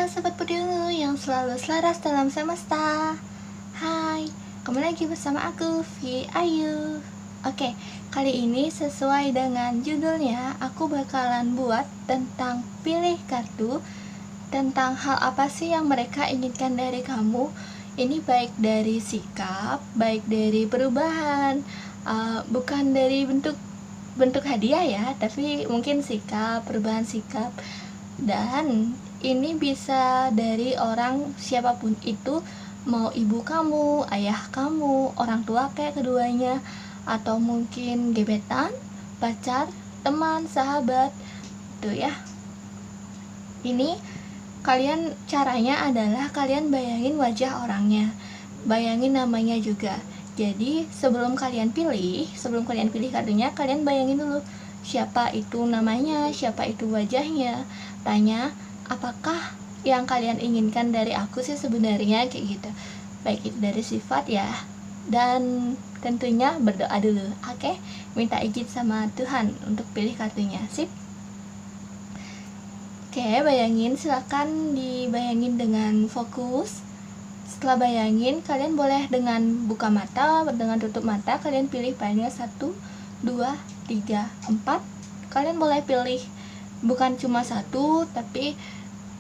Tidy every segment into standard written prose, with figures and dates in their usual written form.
Sobat Pudulu yang selalu selaras dalam semesta. Hai, kembali lagi bersama aku, Vi Ayu. Oke, kali ini sesuai dengan judulnya, aku bakalan buat tentang pilih kartu. Tentang hal apa sih yang mereka inginkan dari kamu. Ini baik dari sikap, baik dari perubahan, bukan dari bentuk hadiah ya, tapi mungkin sikap, perubahan sikap. Dan ini bisa dari orang siapapun itu, mau ibu kamu, ayah kamu, orang tua kayak keduanya, atau mungkin gebetan, pacar, teman, sahabat, tuh ya. Ini kalian caranya adalah kalian bayangin wajah orangnya, bayangin namanya juga. Jadi sebelum kalian pilih kartunya, kalian bayangin dulu siapa itu namanya, siapa itu wajahnya. Tanya, apakah yang kalian inginkan dari aku sih sebenarnya, kayak gitu. Baik itu dari sifat ya, dan tentunya berdoa dulu. Oke, minta izin sama Tuhan untuk pilih kartunya. Sip. Oke, bayangin, silakan dibayangin dengan fokus. Setelah bayangin, kalian boleh dengan buka mata, dengan tutup mata, kalian pilih panel 1, 2, 3, 4. Kalian boleh pilih bukan cuma 1, tapi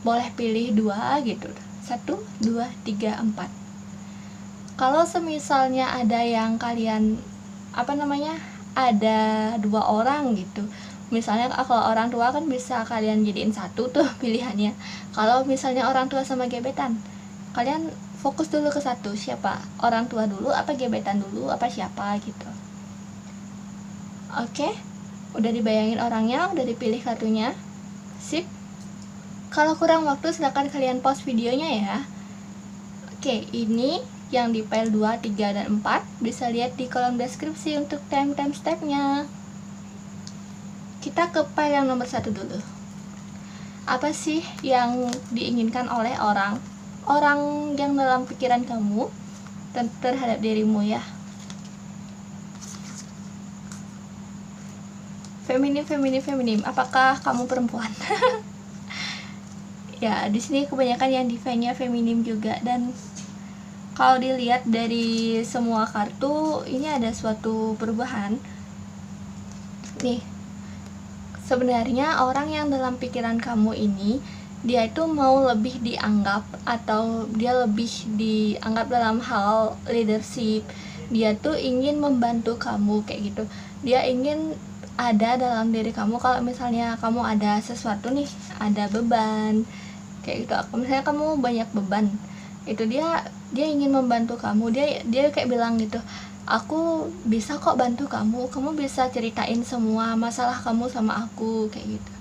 boleh pilih 2 gitu. 1, 2, 3, 4. Kalau semisalnya ada yang kalian ada 2 orang gitu, misalnya kalau orang tua kan bisa kalian jadiin 1 tuh pilihannya. Kalau misalnya orang tua sama gebetan, kalian fokus dulu ke 1, siapa, orang tua dulu apa gebetan dulu apa siapa gitu. Oke, udah dibayangin orangnya, udah dipilih kartunya. Sip. Kalau kurang waktu silakan kalian pause videonya ya. Oke, ini yang di file 2, 3, dan 4 bisa lihat di kolom deskripsi untuk time stepnya. Kita ke file yang nomor 1 dulu. Apa sih yang diinginkan oleh orang yang dalam pikiran kamu terhadap dirimu ya? Feminim. Apakah kamu perempuan? Ya, di sini kebanyakan yang define-nya feminim juga. Dan kalau dilihat dari semua kartu, ini ada suatu perubahan. Nih, sebenarnya orang yang dalam pikiran kamu ini, dia itu mau lebih dianggap, atau dia lebih dianggap dalam hal leadership. Dia tuh ingin membantu kamu kayak gitu. Dia ingin ada dalam diri kamu. Kalau misalnya kamu ada sesuatu nih, ada beban kayak gitu, misalnya kamu banyak beban, itu dia ingin membantu kamu. Dia kayak bilang gitu, aku bisa kok bantu kamu bisa ceritain semua masalah kamu sama aku kayak gitu.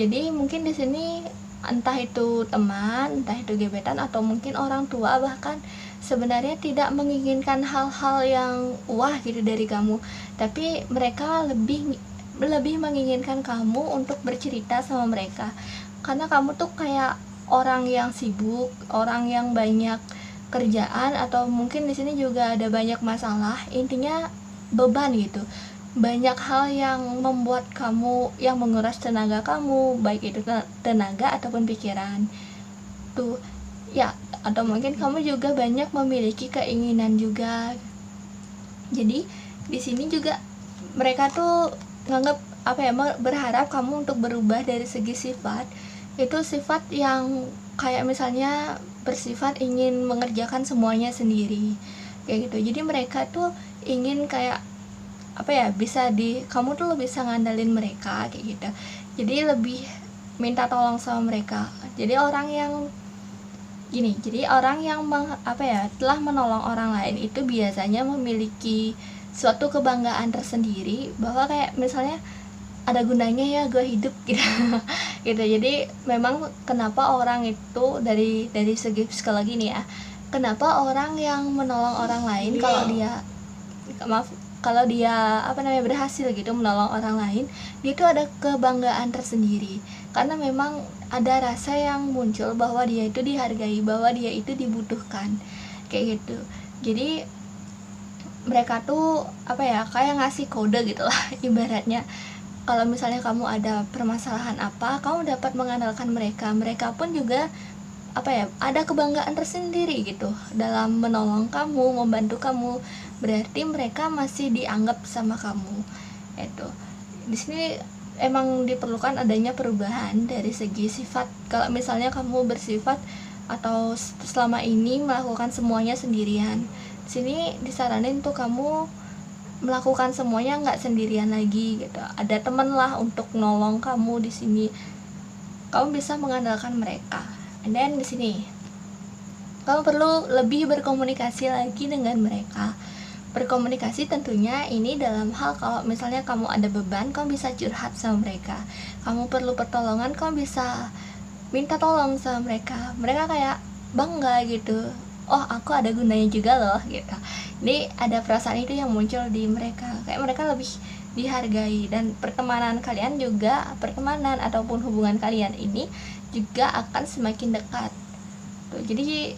Jadi mungkin di sini entah itu teman, entah itu gebetan, atau mungkin orang tua bahkan, sebenarnya tidak menginginkan hal-hal yang wah gitu dari kamu, tapi mereka lebih menginginkan kamu untuk bercerita sama mereka, karena kamu tuh kayak orang yang sibuk, orang yang banyak kerjaan, atau mungkin di sini juga ada banyak masalah, intinya beban gitu, banyak hal yang membuat kamu, yang menguras tenaga kamu, baik itu tenaga ataupun pikiran tuh ya. Atau mungkin kamu juga banyak memiliki keinginan juga. Jadi di sini juga mereka tuh nganggap berharap kamu untuk berubah dari segi sifat. Itu sifat yang kayak misalnya bersifat ingin mengerjakan semuanya sendiri kayak gitu. Jadi mereka tuh ingin kayak kamu tuh bisa ngandalin mereka kayak gitu. Jadi lebih minta tolong sama mereka. Jadi orang yang telah menolong orang lain itu biasanya memiliki suatu kebanggaan tersendiri, bahwa kayak misalnya ada gunanya ya gue hidup gitu. Gitu. Jadi memang kenapa orang itu dari segi psikologi nih ya, kenapa orang yang menolong orang lain, kalau dia berhasil gitu menolong orang lain, dia itu ada kebanggaan tersendiri, karena memang ada rasa yang muncul bahwa dia itu dihargai, bahwa dia itu dibutuhkan kayak gitu. Jadi mereka tuh kayak ngasih kode gitu lah ibaratnya. Kalau misalnya kamu ada permasalahan apa, kamu dapat mengandalkan mereka. Mereka pun juga ada kebanggaan tersendiri gitu dalam menolong kamu, membantu kamu, berarti mereka masih dianggap sama kamu. Itu di sini emang diperlukan adanya perubahan dari segi sifat. Kalau misalnya kamu bersifat atau selama ini melakukan semuanya sendirian, di sini disaranin tuh kamu melakukan semuanya nggak sendirian lagi gitu. Ada temen lah untuk nolong kamu di sini. Kamu bisa mengandalkan mereka. And then di sini kamu perlu lebih berkomunikasi lagi dengan mereka. Berkomunikasi tentunya ini dalam hal kalau misalnya kamu ada beban, kamu bisa curhat sama mereka. Kamu perlu pertolongan, kamu bisa minta tolong sama mereka. Mereka kayak bangga gitu. Oh, aku ada gunanya juga loh gitu. Jadi ada perasaan itu yang muncul di mereka. Kayak mereka lebih dihargai, dan pertemanan kalian juga, pertemanan ataupun hubungan kalian ini juga akan semakin dekat. Tuh, jadi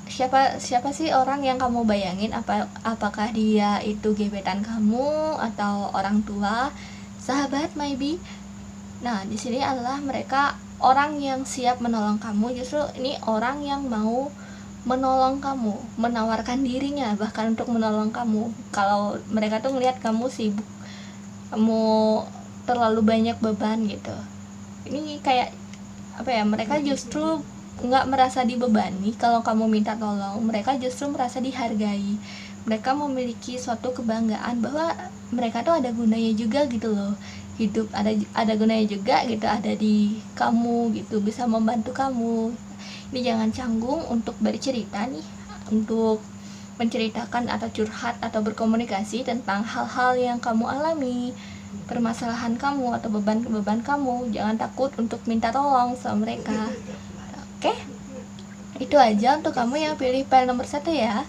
siapa sih orang yang kamu bayangin? Apakah dia itu gebetan kamu atau orang tua, sahabat maybe? Nah, di sini adalah mereka orang yang siap menolong kamu. Justru ini orang yang mau menolong kamu, menawarkan dirinya bahkan untuk menolong kamu. Kalau mereka tuh ngelihat kamu sibuk, kamu terlalu banyak beban gitu. Ini kayak mereka justru nggak merasa dibebani kalau kamu minta tolong. Mereka justru merasa dihargai. Mereka memiliki suatu kebanggaan bahwa mereka tuh ada gunanya juga gitu loh. Hidup ada gunanya juga gitu, ada di kamu gitu, bisa membantu kamu. Ini jangan canggung untuk bercerita nih, untuk menceritakan atau curhat atau berkomunikasi tentang hal-hal yang kamu alami, permasalahan kamu atau beban kamu. Jangan takut untuk minta tolong sama mereka. Oke, itu aja untuk kamu yang pilih file nomor 1 ya.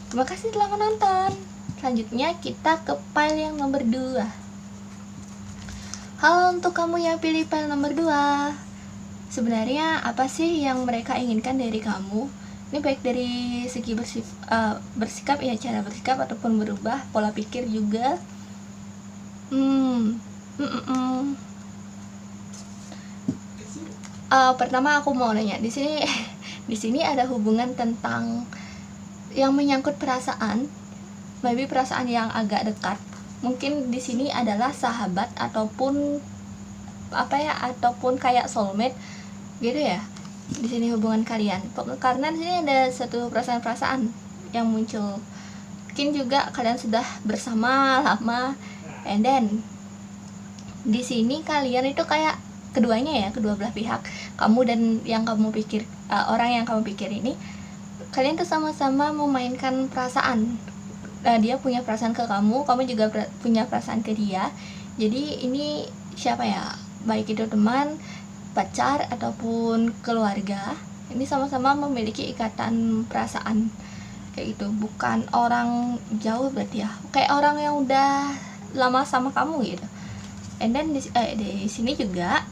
Terima kasih telah menonton. Selanjutnya kita ke file yang nomor 2. Halo untuk kamu yang pilih file nomor 2. Sebenarnya apa sih yang mereka inginkan dari kamu? Ini baik dari segi bersikap ya, cara bersikap ataupun berubah pola pikir juga. Pertama aku mau nanya di sini ada hubungan tentang yang menyangkut perasaan, maybe perasaan yang agak dekat. Mungkin di sini adalah sahabat ataupun ataupun kayak soulmate gitu ya. Di sini hubungan kalian. Karena di sini ada satu perasaan-perasaan yang muncul. Mungkin juga kalian sudah bersama lama, and then di sini kalian itu kayak keduanya ya, kedua belah pihak, kamu dan yang kamu pikir, orang yang kamu pikir ini, kalian tuh sama-sama memainkan perasaan. Dia punya perasaan ke kamu, kamu juga punya perasaan ke dia. Jadi ini siapa ya, baik itu teman, pacar ataupun keluarga, ini sama-sama memiliki ikatan perasaan kayak gitu. Bukan orang jauh berarti ya, kayak orang yang udah lama sama kamu gitu. And then di sini juga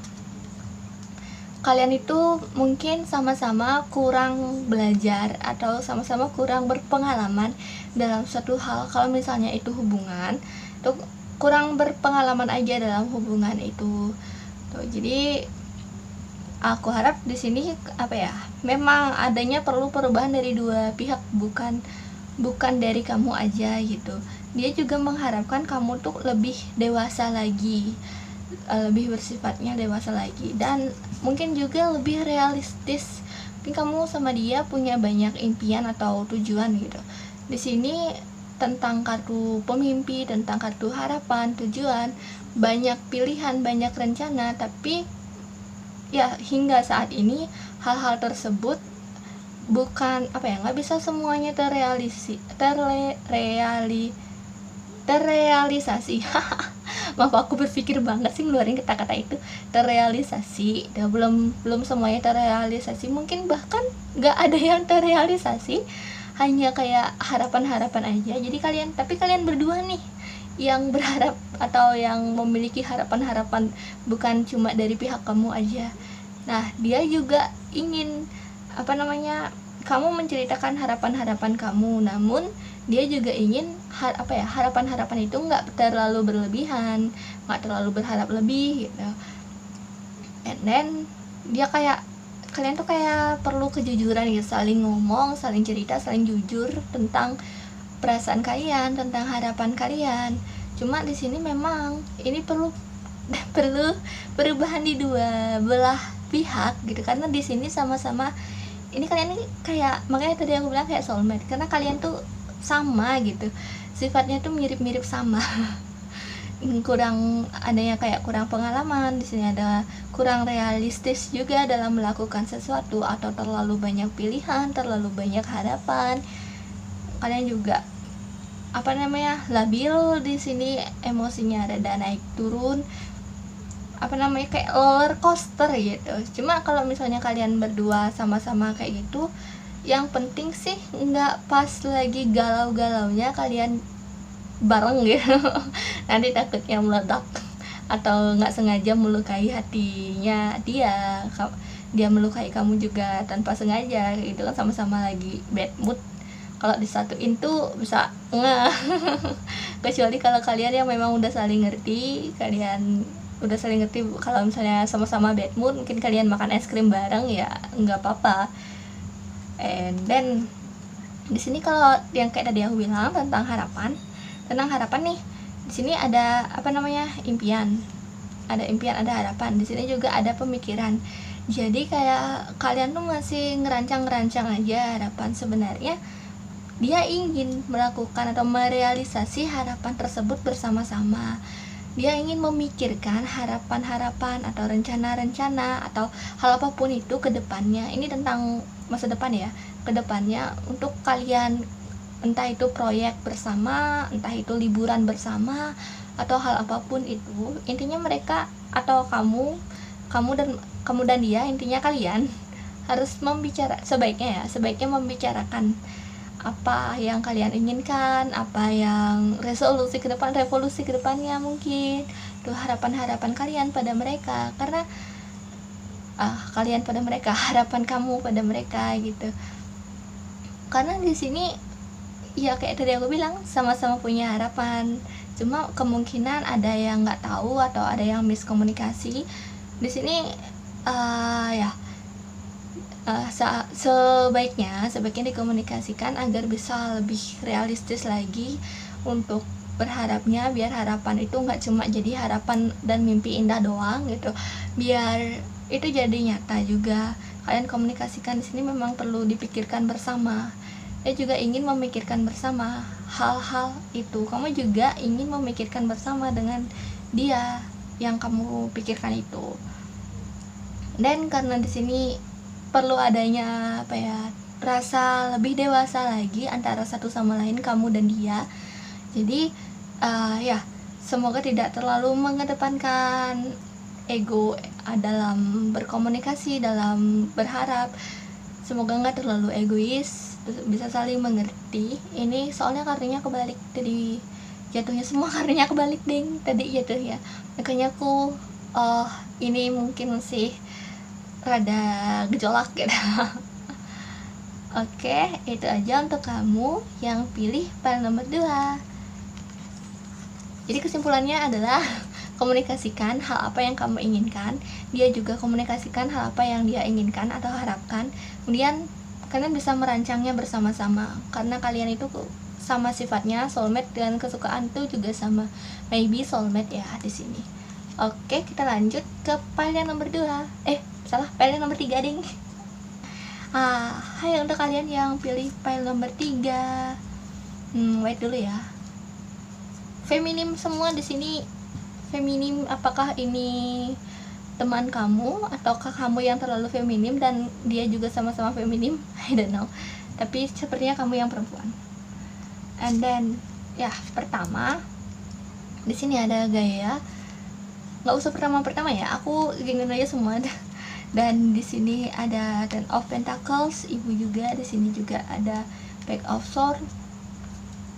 kalian itu mungkin sama-sama kurang belajar atau sama-sama kurang berpengalaman dalam suatu hal. Kalau misalnya itu hubungan, tuh kurang berpengalaman aja dalam hubungan itu. Tuh, jadi aku harap di sini memang adanya perlu perubahan dari dua pihak, bukan dari kamu aja gitu. Dia juga mengharapkan kamu tuh lebih dewasa lagi, lebih bersifatnya dewasa lagi, dan mungkin juga lebih realistis. Mungkin kamu sama dia punya banyak impian atau tujuan gitu. Di sini tentang kartu pemimpi, tentang kartu harapan, tujuan, banyak pilihan, banyak rencana, tapi ya hingga saat ini hal-hal tersebut bukan nggak bisa semuanya terrealisasi. Maaf, aku berpikir banget sih ngeluarin kata-kata itu, terrealisasi. Belum semuanya terrealisasi, mungkin bahkan nggak ada yang terrealisasi, hanya kayak harapan-harapan aja. Jadi kalian berdua nih yang berharap atau yang memiliki harapan-harapan, bukan cuma dari pihak kamu aja. Nah, dia juga ingin kamu menceritakan harapan-harapan kamu, namun dia juga ingin harapan-harapan itu nggak terlalu berlebihan, nggak terlalu berharap lebih gitu. And then dia kayak kalian tuh kayak perlu kejujuran gitu, saling ngomong, saling cerita, saling jujur tentang perasaan kalian, tentang harapan kalian. Cuma di sini memang ini perlu perlu perubahan di dua belah pihak gitu, karena di sini sama-sama ini kalian ini kayak, makanya tadi aku bilang kayak soulmate, karena kalian tuh sama gitu, sifatnya tuh mirip-mirip sama. Kurang adanya kayak kurang pengalaman di sini, ada kurang realistis juga dalam melakukan sesuatu, atau terlalu banyak pilihan, terlalu banyak harapan. Kalian juga labil di sini, emosinya rada naik turun, kayak roller coaster gitu. Cuma kalau misalnya kalian berdua sama-sama kayak gitu, yang penting sih nggak pas lagi galau-galaunya kalian bareng gitu. Nanti takutnya meledak atau nggak sengaja melukai hatinya dia melukai kamu juga tanpa sengaja gitu kan, sama-sama lagi bad mood. Kalau disatuin tuh bisa kecuali kalau kalian yang memang udah saling ngerti, kalau misalnya sama-sama bad mood, mungkin kalian makan es krim bareng ya nggak apa-apa. And then di sini kalau yang kayak tadi aku bilang tentang harapan nih, di sini ada impian, ada harapan. Di sini juga ada pemikiran. Jadi kayak kalian tuh masih ngerancang aja harapan. Sebenarnya dia ingin melakukan atau merealisasi harapan tersebut bersama-sama. Dia ingin memikirkan harapan-harapan atau rencana-rencana atau hal apapun itu ke depannya. Ini tentang masa depan ya, ke depannya untuk kalian, entah itu proyek bersama, entah itu liburan bersama, atau hal apapun itu. Intinya mereka atau kamu dan dia, intinya kalian harus sebaiknya membicarakan apa yang kalian inginkan, apa yang revolusi ke depannya mungkin. Tuh harapan-harapan kalian pada mereka, karena kalian pada mereka, harapan kamu pada mereka gitu. Karena di sini ya kayak tadi aku bilang, sama-sama punya harapan, cuma kemungkinan ada yang nggak tahu atau ada yang miskomunikasi di sini. Sebaiknya dikomunikasikan agar bisa lebih realistis lagi untuk berharapnya, biar harapan itu nggak cuma jadi harapan dan mimpi indah doang gitu, biar itu jadi nyata juga. Kalian komunikasikan di sini memang perlu dipikirkan bersama. Dia juga ingin memikirkan bersama hal-hal itu. Kamu juga ingin memikirkan bersama dengan dia yang kamu pikirkan itu. Dan karena di sini perlu adanya rasa lebih dewasa lagi antara satu sama lain, kamu dan dia. Jadi semoga tidak terlalu mengedepankan ego dalam berkomunikasi, dalam berharap. Semoga nggak terlalu egois, bisa saling mengerti. Ini soalnya kartunya kebalik tadi, jatuhnya semua kartunya kebalik ding tadi jatuhnya, makanya aku ini mungkin sih rada gejolak gitu. Oke, itu aja untuk kamu yang pilih pile nomor 2. Jadi kesimpulannya adalah komunikasikan hal apa yang kamu inginkan, dia juga komunikasikan hal apa yang dia inginkan atau harapkan. Kemudian kalian bisa merancangnya bersama-sama, karena kalian itu sama sifatnya, soulmate dan kesukaan itu juga sama, maybe soulmate ya di sini. Oke, kita lanjut ke pile yang nomor 2. Pile yang nomor 3 ding. Hai untuk kalian yang pilih pile nomor 3. Wait dulu ya. Feminim semua di sini. Feminim, apakah ini teman kamu ataukah kamu yang terlalu feminim dan dia juga sama-sama feminim? I don't know. Tapi sepertinya kamu yang perempuan. And then pertama di sini ada gaya. Nggak usah pertama ya, aku gini aja semua. Dan di sini ada Ten of Pentacles, ibu juga. Di sini juga ada Page of Swords,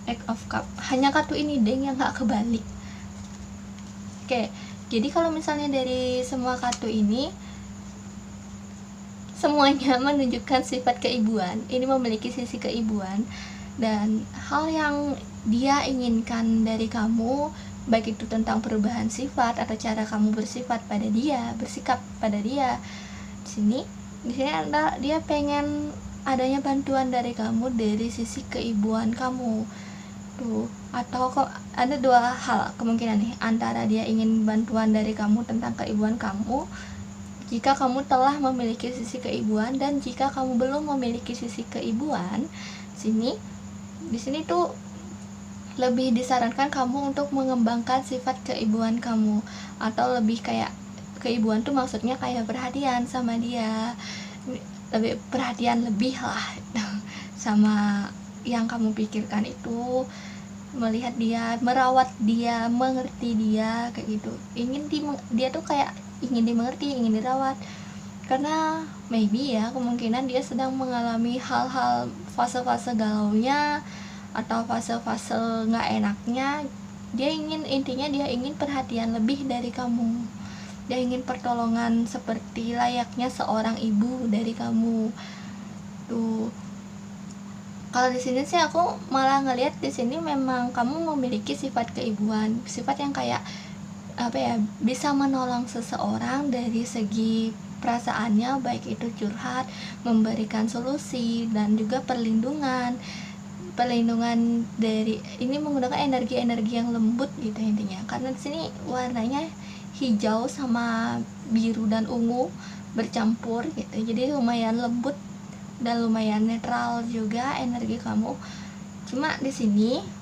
Page of Cup. Hanya kartu ini deng yang nggak kebalik. Oke, jadi kalau misalnya dari semua kartu ini semuanya menunjukkan sifat keibuan. Ini memiliki sisi keibuan dan hal yang dia inginkan dari kamu, baik itu tentang perubahan sifat atau cara kamu bersifat pada dia, bersikap pada dia. Di sini Di sini ada dia pengen adanya bantuan dari kamu dari sisi keibuan kamu tuh. Atau kok ada dua hal kemungkinan nih, antara dia ingin bantuan dari kamu tentang keibuan kamu jika kamu telah memiliki sisi keibuan, dan jika kamu belum memiliki sisi keibuan, di sini tuh lebih disarankan kamu untuk mengembangkan sifat keibuan kamu, atau lebih kayak keibuan tuh maksudnya kayak perhatian sama dia, lebih perhatian lebih lah sama yang kamu pikirkan itu, melihat dia, merawat dia, mengerti dia kayak gitu. Dia tuh kayak ingin dimengerti, ingin dirawat, karena maybe ya kemungkinan dia sedang mengalami hal-hal fase-fase galaunya atau fase-fase nggak enaknya. Intinya dia ingin perhatian lebih dari kamu, dia ingin pertolongan seperti layaknya seorang ibu dari kamu tuh. Kalau di sini sih aku malah ngelihat di sini memang kamu memiliki sifat keibuan, sifat yang kayak apa ya, bisa menolong seseorang dari segi perasaannya, baik itu curhat, memberikan solusi, dan juga perlindungan dari ini menggunakan energi-energi yang lembut gitu intinya. Karena di sini warnanya hijau sama biru dan ungu bercampur gitu, jadi lumayan lembut dan lumayan netral juga energi kamu. Cuma di sini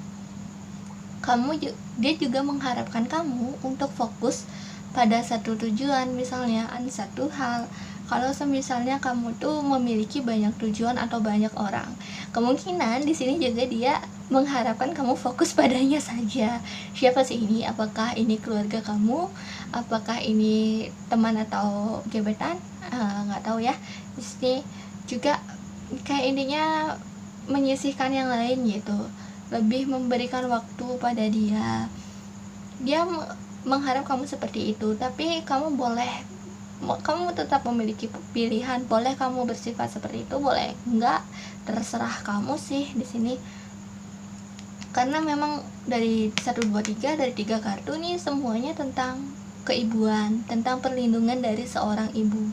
dia juga mengharapkan kamu untuk fokus pada satu tujuan, misalnya satu hal. Kalau misalnya kamu tuh memiliki banyak tujuan atau banyak orang, kemungkinan di sini juga dia mengharapkan kamu fokus padanya saja. Siapa sih ini? Apakah ini keluarga kamu? Apakah ini teman atau gebetan? Nggak tahu ya. Di sini juga kayak intinya menyisihkan yang lain gitu, lebih memberikan waktu pada dia. Dia mengharap kamu seperti itu, tapi kamu tetap memiliki pilihan. Boleh kamu bersifat seperti itu, boleh enggak, terserah kamu sih di sini. Karena memang dari 1 2 3 dari 3 kartu nih semuanya tentang keibuan, tentang perlindungan dari seorang ibu.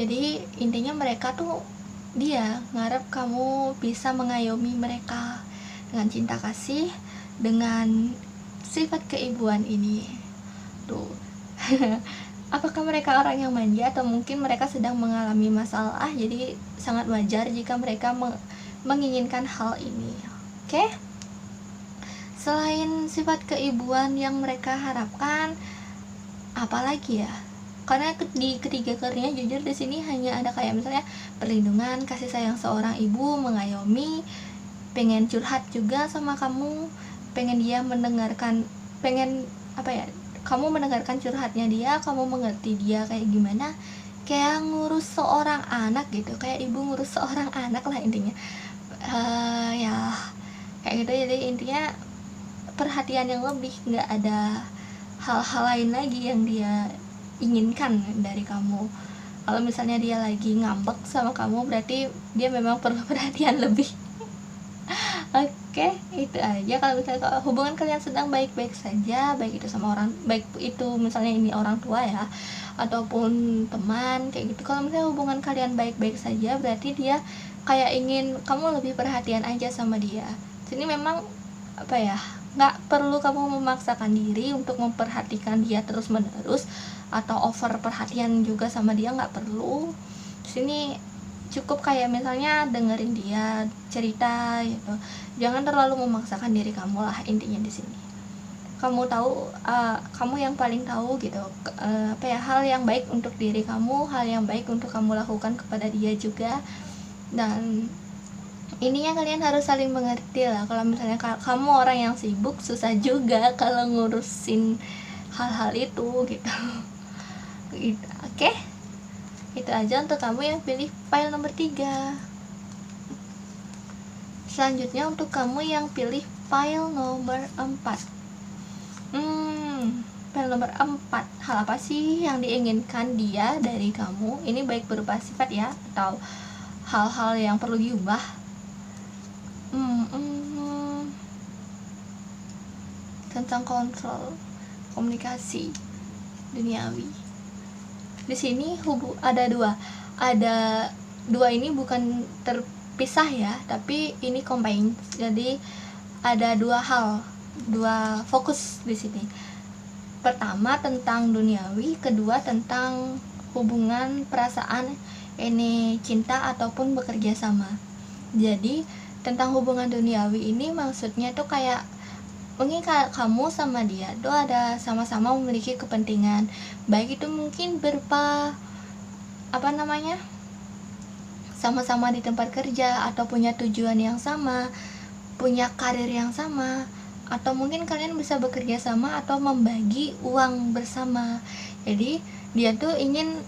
Jadi intinya mereka tuh, dia ngarep kamu bisa mengayomi mereka dengan cinta kasih, dengan sifat keibuan ini tuh. Apakah mereka orang yang manja, atau mungkin mereka sedang mengalami masalah, jadi sangat wajar jika mereka menginginkan hal ini. Oke? Selain sifat keibuan yang mereka harapkan, apalagi ya? Karena di ketiga kartunya jujur di sini hanya ada kayak misalnya perlindungan, kasih sayang seorang ibu, mengayomi, pengen curhat juga sama kamu, pengen kamu mendengarkan curhatnya dia, kamu mengerti dia kayak gimana, kayak ngurus seorang anak gitu, kayak ibu ngurus seorang anak lah intinya. Ya kayak gitu. Jadi intinya perhatian yang lebih, nggak ada hal-hal lain lagi yang dia inginkan dari kamu. Kalau misalnya dia lagi ngambek sama kamu, berarti dia memang perlu perhatian lebih. Oke, itu aja. Kalau misalnya hubungan kalian sedang baik-baik saja, baik itu sama orang, baik itu misalnya ini orang tua ya, ataupun teman kayak gitu. Kalau misalnya hubungan kalian baik-baik saja, berarti dia kayak ingin kamu lebih perhatian aja sama dia. Sini memang apa ya, nggak perlu kamu memaksakan diri untuk memperhatikan dia terus menerus, atau over perhatian juga sama dia, nggak perlu. Sini cukup kayak misalnya dengerin dia cerita gitu, jangan terlalu memaksakan diri kamu lah intinya di sini. Kamu tahu, kamu yang paling tahu gitu, hal yang baik untuk diri kamu, hal yang baik untuk kamu lakukan kepada dia juga. Dan ininya kalian harus saling mengerti lah. Kalau misalnya kamu orang yang sibuk, susah juga kalau ngurusin hal-hal itu gitu. Gitu. Oke? Itu aja untuk kamu yang pilih file nomor 3. Selanjutnya untuk kamu yang pilih file nomor 4. File nomor 4, hal apa sih yang diinginkan dia dari kamu? Ini baik berupa sifat ya, atau hal-hal yang perlu diubah. Tentang kontrol, komunikasi duniawi. Di sini ada 2. ada dua ini bukan terpisah ya, tapi ini combine. Jadi ada dua fokus di sini. Pertama tentang duniawi, kedua tentang hubungan perasaan, ini cinta ataupun bekerja sama. Jadi tentang hubungan duniawi ini maksudnya tuh kayak mungkin kamu sama dia tuh ada sama-sama memiliki kepentingan, baik itu mungkin berupa sama-sama di tempat kerja, atau punya tujuan yang sama, punya karir yang sama, atau mungkin kalian bisa bekerja sama atau membagi uang bersama. Jadi dia tuh ingin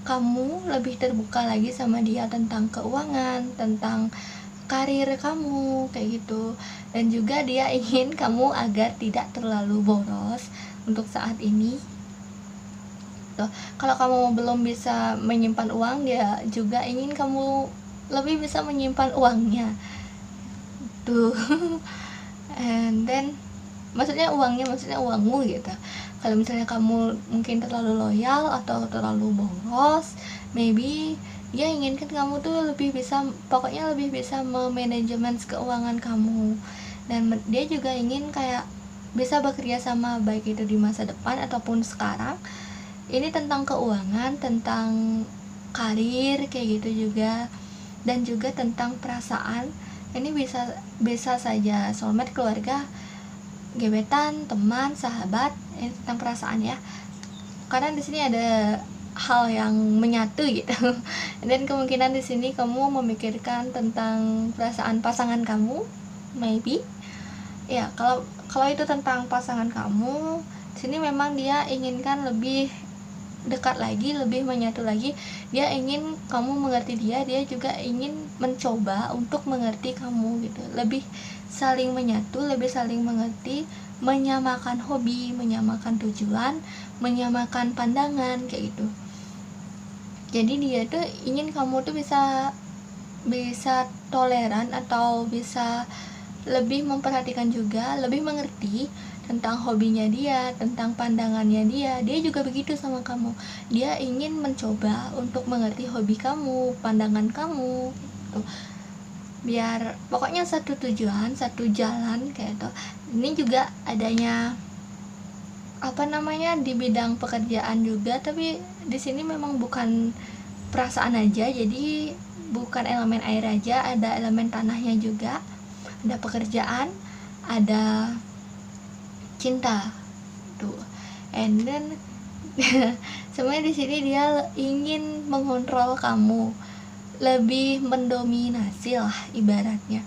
kamu lebih terbuka lagi sama dia tentang keuangan, tentang karir kamu, kayak gitu. Dan juga dia ingin kamu agar tidak terlalu boros untuk saat ini. Tuh, kalau kamu belum bisa menyimpan uang, dia juga ingin kamu lebih bisa menyimpan uangnya. Tuh. And then maksudnya uangmu gitu. Kalau misalnya kamu mungkin terlalu loyal atau terlalu boros, maybe dia inginkan kamu tuh lebih bisa memanajemen keuangan kamu. Dan dia juga ingin kayak bisa bekerja sama, baik itu di masa depan ataupun sekarang. Ini tentang keuangan, tentang karir kayak gitu juga, dan juga tentang perasaan. Ini bisa saja soulmate, keluarga, gebetan, teman, sahabat. Ini tentang perasaan ya, karena di sini ada hal yang menyatu gitu. Dan kemungkinan di sini kamu memikirkan tentang perasaan pasangan kamu, maybe ya. Kalau itu tentang pasangan kamu, di sini memang dia inginkan lebih dekat lagi, lebih menyatu lagi. Dia ingin kamu mengerti dia juga ingin mencoba untuk mengerti kamu gitu. Lebih saling menyatu, lebih saling mengerti, menyamakan hobi, menyamakan tujuan, menyamakan pandangan kayak gitu. Jadi dia tuh ingin kamu tuh bisa toleran atau bisa lebih memperhatikan juga, lebih mengerti tentang hobinya dia, tentang pandangannya dia. Dia juga begitu sama kamu. Dia ingin mencoba untuk mengerti hobi kamu, pandangan kamu gitu. Biar pokoknya satu tujuan, satu jalan kayak itu. Ini juga adanya di bidang pekerjaan juga, tapi di sini memang bukan perasaan aja, jadi bukan elemen air aja, ada elemen tanahnya juga, ada pekerjaan, ada cinta tuh. And then sebenarnya di sini dia ingin mengontrol kamu, lebih mendominasi lah ibaratnya.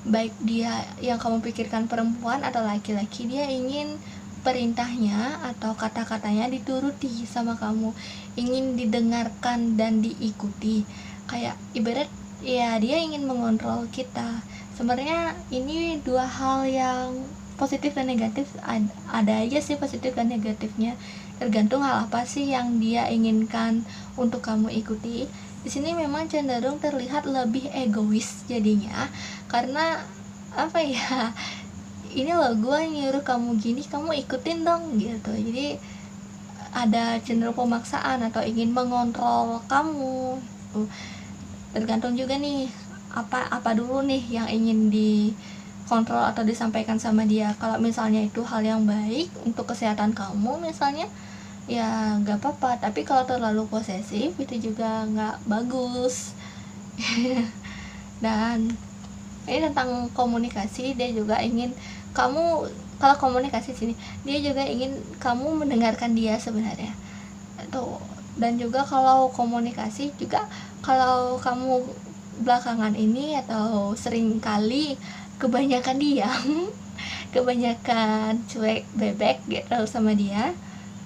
Baik dia yang kamu pikirkan perempuan atau laki-laki, dia ingin perintahnya atau kata-katanya dituruti sama kamu, ingin didengarkan dan diikuti. Kayak ibarat ya dia ingin mengontrol kita. Sebenarnya ini dua hal yang positif dan negatif, ada aja sih positif dan negatifnya, tergantung hal apa sih yang dia inginkan untuk kamu ikuti. Di sini memang cenderung terlihat lebih egois jadinya, karena ini loh gue nyuruh kamu gini, kamu ikutin dong gitu. Jadi ada cenderung pemaksaan atau ingin mengontrol kamu. Tergantung juga nih apa dulu nih yang ingin dikontrol atau disampaikan sama dia. Kalau misalnya itu hal yang baik untuk kesehatan kamu misalnya, ya nggak apa-apa. Tapi kalau terlalu posesif itu juga nggak bagus. Dan ini tentang komunikasi, dia juga ingin kamu, kalau komunikasi sini dia juga ingin kamu mendengarkan dia sebenarnya tuh. Dan juga kalau komunikasi juga, kalau kamu belakangan ini atau sering kali kebanyakan diam kebanyakan cuek bebek gitu sama dia,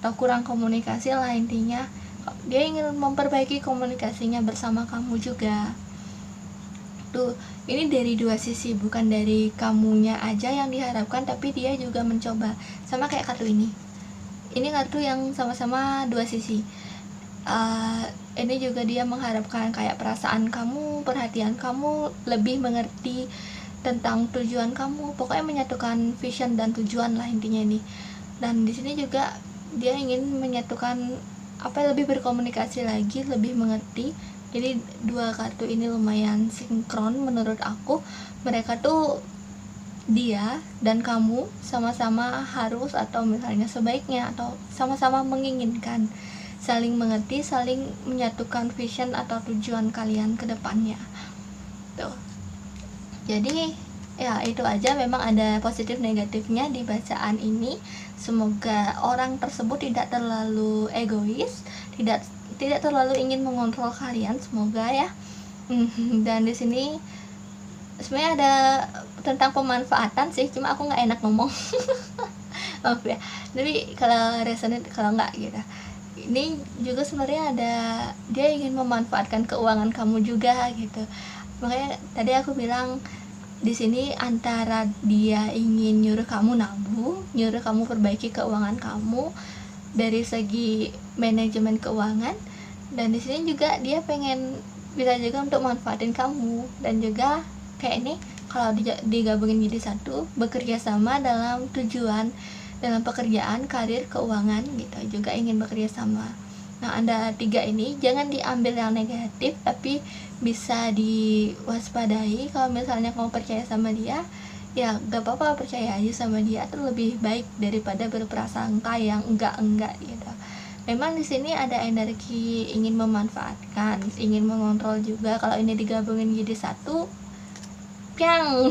atau kurang komunikasi lah intinya, dia ingin memperbaiki komunikasinya bersama kamu juga tuh. Ini dari dua sisi, bukan dari kamunya aja yang diharapkan, tapi dia juga mencoba. Sama kayak kartu ini kartu yang sama-sama dua sisi. Ini juga dia mengharapkan kayak perasaan kamu, perhatian kamu, lebih mengerti tentang tujuan kamu, pokoknya menyatukan vision dan tujuan lah intinya ini. Dan di sini juga dia ingin menyatukan lebih berkomunikasi lagi, lebih mengerti Jadi dua kartu ini lumayan sinkron menurut aku. Mereka tuh, dia dan kamu sama-sama harus, atau misalnya sebaiknya, atau sama-sama menginginkan, saling mengerti, saling menyatukan vision atau tujuan kalian ke depannya tuh. Jadi ya itu aja, memang ada positif negatifnya di bacaan ini. Semoga orang tersebut tidak terlalu egois, tidak terlalu ingin mengontrol kalian, semoga ya. Dan di sini sebenarnya ada tentang pemanfaatan sih, cuma aku nggak enak ngomong. Maaf ya, tapi kalau resonate, kalau nggak gitu. Ini juga sebenarnya ada, dia ingin memanfaatkan keuangan kamu juga gitu. Makanya tadi aku bilang di sini antara dia ingin nyuruh kamu nabung, nyuruh kamu perbaiki keuangan kamu dari segi manajemen keuangan, dan di sini juga dia pengen bisa juga untuk manfaatin kamu, dan juga kayak ini kalau digabungin jadi satu, bekerja sama dalam tujuan, dalam pekerjaan, karir, keuangan gitu, juga ingin bekerja sama. Nah, ada 3 ini jangan diambil yang negatif, tapi bisa diwaspadai. Kalau misalnya kamu percaya sama dia, ya gak apa-apa, percaya aja sama dia, itu lebih baik daripada berprasangka yang enggak gitu. Memang di sini ada energi ingin memanfaatkan, ingin mengontrol juga. Kalau ini digabungin jadi satu, piang.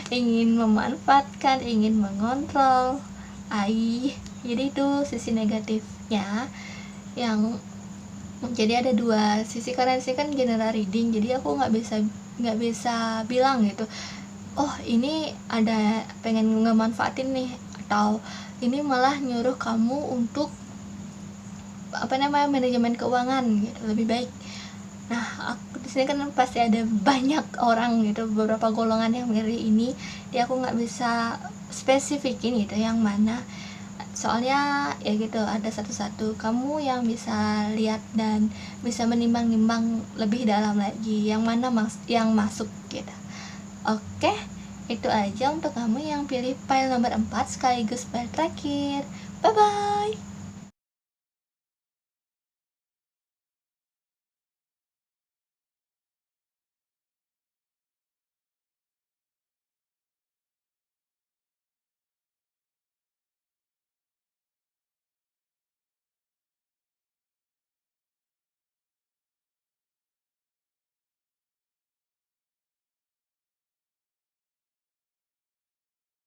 Ingin memanfaatkan, ingin mengontrol. Jadi itu sisi negatifnya. Yang jadi ada 2 sisi, karena sih kan general reading, jadi aku nggak bisa bilang gitu, oh ini ada pengen ngemanfaatin nih, atau ini malah nyuruh kamu untuk manajemen keuangan gitu, lebih baik. Nah, aku di sini kan pasti ada banyak orang gitu, beberapa golongan yang milih ini, jadi aku nggak bisa spesifikin gitu yang mana, soalnya ya gitu, ada satu-satu, kamu yang bisa lihat dan bisa menimbang-nimbang lebih dalam lagi yang mana yang masuk gitu. Oke, itu aja untuk kamu yang pilih file nomor 4 sekaligus file terakhir. Bye bye.